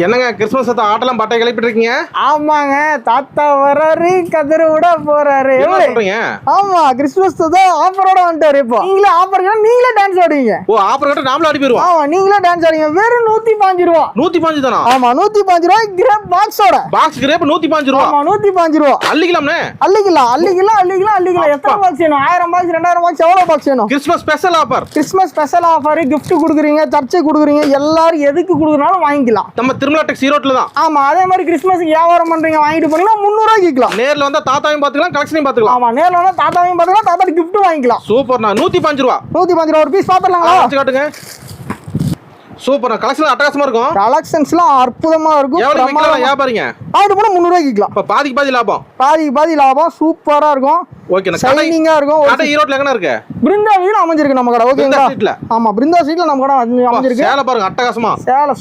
என்னங்க கிறிஸ்மஸ் ஆட்டெல்லாம் பட்டை கிளப்பிட்டு இருக்கீங்க? ஆமாங்க, தாத்தா வராரு, கதிர விட போறாரு. என்ன சொல்றீங்க? ஆமா, கிறிஸ்மஸ் தான் ஆஃபரோட வந்துட்டாரு. இப்போ நீங்களே ஆஃபர் நீங்களே டான்ஸ் ஆடுவீங்க. ஓ, ஆஃபர் கட்ட நாமளே ஆடி போயிருவோம். ஆமா, நீங்களே டான்ஸ் ஆடுவீங்க. வெறும் 105 ரூபா. 105 தானா? ஆமா, 105 ரூபா. கிரேப் பாக்ஸோட. பாக்ஸ் கிரேப் 105 ரூபா. ஆமா, 105 ரூபா. அள்ளிக்கலாம்னே. அள்ளிக்கலாம். எத்தனை பாக்ஸ் வேணும்? 1000 பாக்ஸ், 2000 பாக்ஸ், எவ்வளவு பாக்ஸ் வேணும்? Christmas special offer. Christmas special offer. gift கொடுக்குறீங்க, சர்ச்சை கொடுக்குறீங்க, எல்லாரும் எதுக்கு கொடுக்குறாலும் வாங்கிக்கலாம். நம்ம திருமலா டெக்ஸ் ஈரோட்ல தான். ஆமா, அதே மாதிரி கிறிஸ்மஸ்க்கு வியாபாரம் பண்றீங்க, வாங்கிட்டு போனீங்கன்னா 300 ரூபாய்க்கு விற்கலாம். நேர்ல வந்தா தாத்தாவையும் பாத்துக்கலாம், கலெக்ஷனையும் பாத்துக்கலாம். ஆமா, நேர்ல வந்தா தாத்தாவையும் பாத்துக்கலாம், தாத்தாக்கு gift வாங்கிக்கலாம். சூப்பர்ண்ணா. 105 ரூபா. 105 ரூபா. ஒரு பீஸ் பாத்துறலாங்களா? வச்சு காட்டுங்க. சூப்பர்ண்ணா. கலெக்ஷன் அட்டகாசமா இருக்கும். கலெக்ஷன்ஸ்லாம் அற்புதமா இருக்கும். எவ்வளவு விக்கலாம் வியாபாரிங்க? வாங்கிட்டு போனா 300 ரூபாய்க்கு விற்கலாம். இப்ப பாதிக்கு பாதி லாபம். பாதி லாபம். சூப்பரா இருக்கும். ஓகேண்ணா. ஷைனிங்கா இருக்கும். கடை ஈரோட்ல எங்கனா இருக்கு? பிருந்தா வீதியில அமைஞ்சிருக்கு நம்ம கடை. ஓகேங்களா? ஸ்ட்ரீட்ல. ஆமா, பிருந்தா ஸ்ட்ரீட்ல நம்ம கடை அமைஞ்சிருக்கு. சேலை பாருங்க அட்டகாசமா. சேலை